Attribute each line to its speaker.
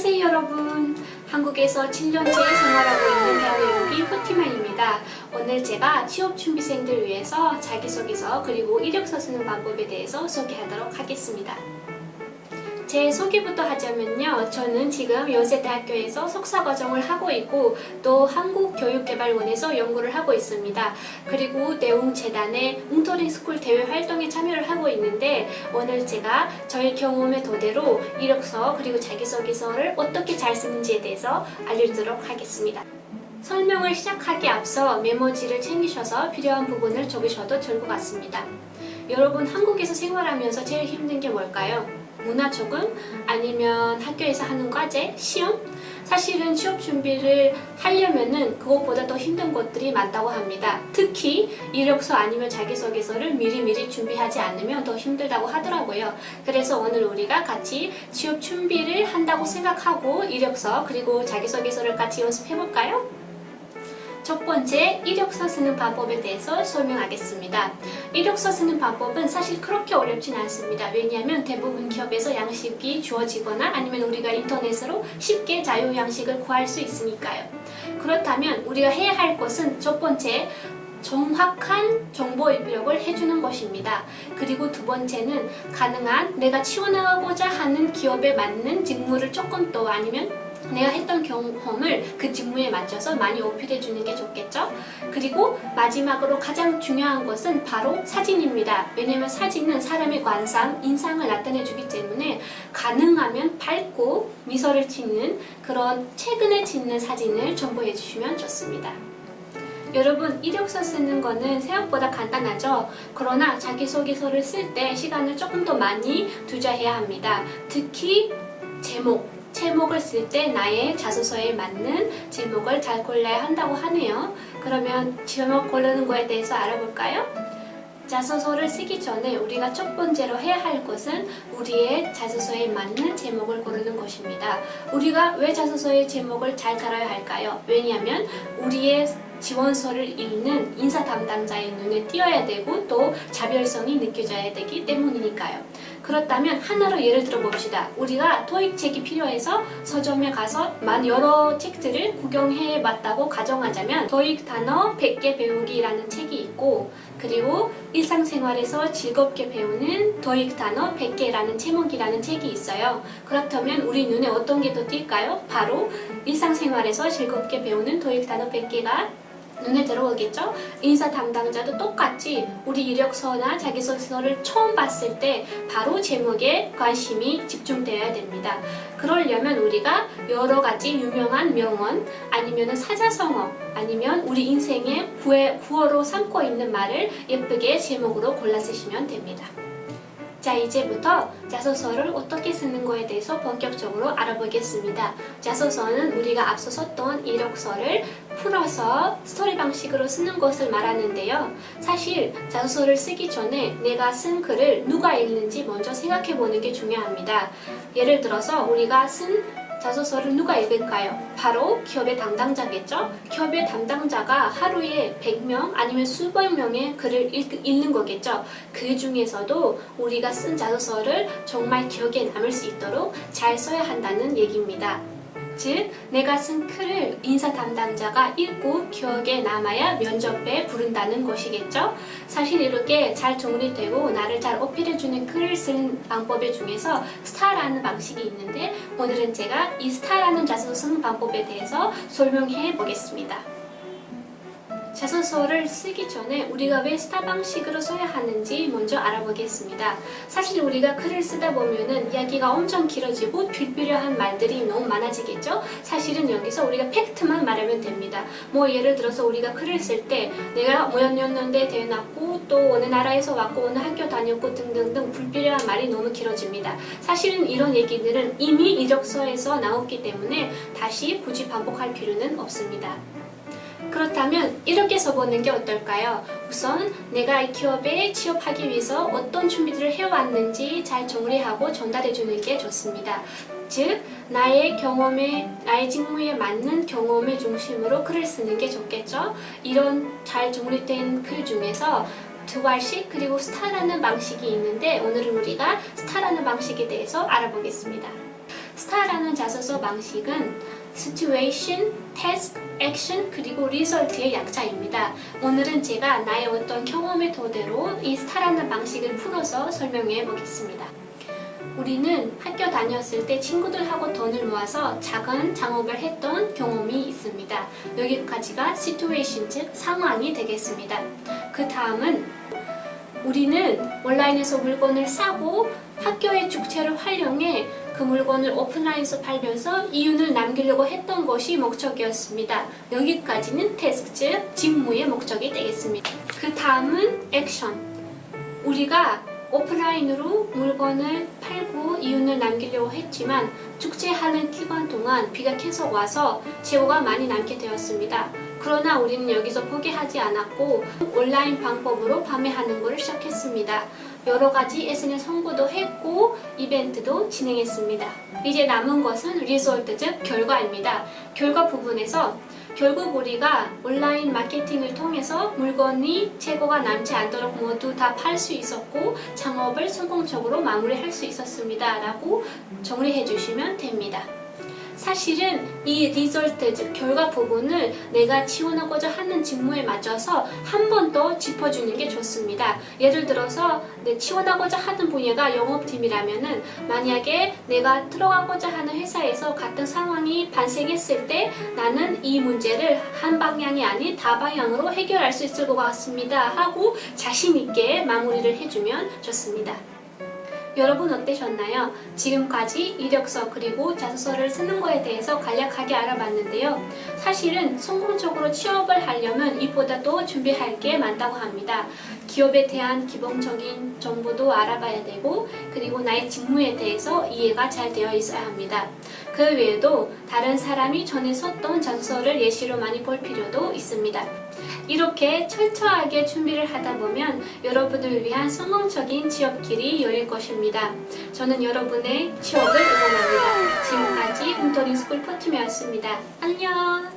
Speaker 1: 안녕하세요 여러분. 한국에서 7년째 생활하고 있는 대한민국인 포티만입니다. 오늘 제가 취업준비생들 위해서 자기소개서 그리고 이력서 쓰는 방법에 대해서 소개하도록 하겠습니다. 제 소개부터 하자면요. 저는 지금 연세대학교에서 석사과정을 하고 있고 또 한국교육개발원에서 연구를 하고 있습니다. 그리고 대웅재단의 웅터링스쿨 대회 활동에 참여를 하고 있는데 오늘 제가 저의 경험의 토대로 이력서 그리고 자기소개서를 어떻게 잘 쓰는지에 대해서 알려드리도록 하겠습니다. 설명을 시작하기 앞서 메모지를 챙기셔서 필요한 부분을 적으셔도 좋을 것 같습니다. 여러분 한국에서 생활하면서 제일 힘든 게 뭘까요? 문화 적응? 아니면 학교에서 하는 과제? 시험? 사실은 취업 준비를 하려면은 그것보다 더 힘든 것들이 많다고 합니다. 특히 이력서 아니면 자기소개서를 미리미리 준비하지 않으면 더 힘들다고 하더라고요. 그래서 오늘 우리가 같이 취업 준비를 한다고 생각하고 이력서 그리고 자기소개서를 같이 연습해볼까요? 첫 번째, 이력서 쓰는 방법에 대해서 설명하겠습니다. 이력서 쓰는 방법은 사실 그렇게 어렵진 않습니다. 왜냐하면 대부분 기업에서 양식이 주어지거나 아니면 우리가 인터넷으로 쉽게 자유 양식을 구할 수 있으니까요. 그렇다면 우리가 해야 할 것은 첫 번째, 정확한 정보 입력을 해주는 것입니다. 그리고 두 번째는 가능한 내가 지원하고자 하는 기업에 맞는 직무를 조금 더 아니면 내가 했던 경험을 그 직무에 맞춰서 많이 어필해 주는 게 좋겠죠? 그리고 마지막으로 가장 중요한 것은 바로 사진입니다. 왜냐면 사진은 사람의 관상, 인상을 나타내 주기 때문에 가능하면 밝고 미소를 짓는 그런 최근에 짓는 사진을 첨부해 주시면 좋습니다. 여러분, 이력서 쓰는 거는 생각보다 간단하죠? 그러나 자기소개서를 쓸 때 시간을 조금 더 많이 투자해야 합니다. 특히 제목을 쓸 때 나의 자소서에 맞는 제목을 잘 골라야 한다고 하네요. 그러면 제목 고르는 거에 대해서 알아볼까요? 자소서를 쓰기 전에 우리가 첫 번째로 해야 할 것은 우리의 자소서에 맞는 제목을 고르는 것입니다. 우리가 왜 자소서의 제목을 잘 달아야 할까요? 왜냐하면 우리의 지원서를 읽는 인사 담당자의 눈에 띄어야 되고 또 자별성이 느껴져야 되기 때문이니까요. 그렇다면 하나로 예를 들어 봅시다. 우리가 토익 책이 필요해서 서점에 가서 여러 책들을 구경해 봤다고 가정하자면 토익 단어 100개 배우기라는 책이 있고 그리고 일상생활에서 즐겁게 배우는 토익 단어 100개라는 제목이라는 책이 있어요. 그렇다면 우리 눈에 어떤 게 더 띌까요? 바로 일상생활에서 즐겁게 배우는 토익 단어 100개가 눈에 들어오겠죠? 인사 담당자도 똑같이 우리 이력서나 자기소개서를 처음 봤을 때 바로 제목에 관심이 집중되어야 됩니다. 그러려면 우리가 여러 가지 유명한 명언 아니면 사자성어 아니면 우리 인생의 구어로 삼고 있는 말을 예쁘게 제목으로 골라 쓰시면 됩니다. 자, 이제부터 자소서를 어떻게 쓰는 거에 대해서 본격적으로 알아보겠습니다. 자소서는 우리가 앞서 썼던 이력서를 풀어서 스토리 방식으로 쓰는 것을 말하는데요. 사실 자소서를 쓰기 전에 내가 쓴 글을 누가 읽는지 먼저 생각해 보는 게 중요합니다. 예를 들어서 우리가 쓴 자소서를 누가 읽을까요? 바로 기업의 담당자겠죠? 기업의 담당자가 하루에 100명 아니면 수백 명의 글을 읽는 거겠죠? 그 중에서도 우리가 쓴 자소서를 정말 기억에 남을 수 있도록 잘 써야 한다는 얘기입니다. 즉, 내가 쓴 글을 인사 담당자가 읽고 기억에 남아야 면접에 부른다는 것이겠죠? 사실 이렇게 잘 정리되고 나를 잘 어필해주는 글을 쓰는 방법 중에서 스타라는 방식이 있는데 오늘은 제가 이 스타라는 자소서 쓰는 방법에 대해서 설명해 보겠습니다. 자소서를 쓰기 전에 우리가 왜 스타 방식으로 써야 하는지 먼저 알아보겠습니다. 사실 우리가 글을 쓰다 보면은 이야기가 엄청 길어지고 불필요한 말들이 너무 많아지겠죠? 사실은 여기서 우리가 팩트만 말하면 됩니다. 예를 들어서 우리가 글을 쓸 때 내가 몇 년도에 태어났고 또 어느 나라에서 왔고 어느 학교 다녔고 등등등 불필요한 말이 너무 길어집니다. 사실은 이런 얘기들은 이미 이력서에서 나왔기 때문에 다시 굳이 반복할 필요는 없습니다. 그렇다면 이렇게 써보는 게 어떨까요? 우선 내가 이 기업에 취업하기 위해서 어떤 준비들을 해왔는지 잘 정리하고 전달해주는 게 좋습니다. 즉, 나의 직무에 맞는 경험의 중심으로 글을 쓰는 게 좋겠죠? 이런 잘 정리된 글 중에서 두 알씩 그리고 스타라는 방식이 있는데 오늘은 우리가 스타라는 방식에 대해서 알아보겠습니다. STAR라는 자소서 방식은 Situation, Task, Action, 그리고 Result의 약자입니다. 오늘은 제가 나의 어떤 경험의 토대로 이 STAR라는 방식을 풀어서 설명해 보겠습니다. 우리는 학교 다녔을 때 친구들하고 돈을 모아서 작은 창업을 했던 경험이 있습니다. 여기까지가 situation, 즉 상황이 되겠습니다. 그 다음은 우리는 온라인에서 물건을 사고 학교의 축제를 활용해 그 물건을 오프라인에서 팔면서 이윤을 남기려고 했던 것이 목적이었습니다. 여기까지는 태스크, 즉 직무의 목적이 되겠습니다. 그 다음은 액션. 우리가 오프라인으로 물건을 팔고 이윤을 남기려고 했지만 축제하는 기간 동안 비가 계속 와서 재고가 많이 남게 되었습니다. 그러나 우리는 여기서 포기하지 않았고 온라인 방법으로 판매하는 것을 시작했습니다. 여러 가지 SNS 홍보도 했고 이벤트도 진행했습니다. 이제 남은 것은 리솔트, 즉 결과입니다. 결과 부분에서 결국 우리가 온라인 마케팅을 통해서 물건이 재고가 남지 않도록 모두 다 팔 수 있었고 창업을 성공적으로 마무리할 수 있었습니다. 라고 정리해 주시면 됩니다. 사실은 이 리설트, 즉 결과 부분을 내가 지원하고자 하는 직무에 맞춰서 한 번 더 짚어주는 게 좋습니다. 예를 들어서 지원하고자 하는 분야가 영업팀이라면은 만약에 내가 들어가고자 하는 회사에서 같은 상황이 발생했을 때 나는 이 문제를 한 방향이 아닌 다방향으로 해결할 수 있을 것 같습니다 하고 자신 있게 마무리를 해주면 좋습니다. 여러분 어떠셨나요? 지금까지 이력서 그리고 자소서를 쓰는 거에 대해서 간략하게 알아봤는데요. 사실은 성공적으로 취업을 하려면 이보다 더 준비할 게 많다고 합니다. 기업에 대한 기본적인 정보도 알아봐야 되고 그리고 나의 직무에 대해서 이해가 잘 되어 있어야 합니다. 그 외에도 다른 사람이 전에 썼던 자소서를 예시로 많이 볼 필요도 있습니다. 이렇게 철저하게 준비를 하다 보면 여러분을 위한 성공적인 취업길이 열릴 것입니다. 저는 여러분의 취업을 응원합니다. 지금까지 웅터링스쿨 포티메였습니다. 안녕!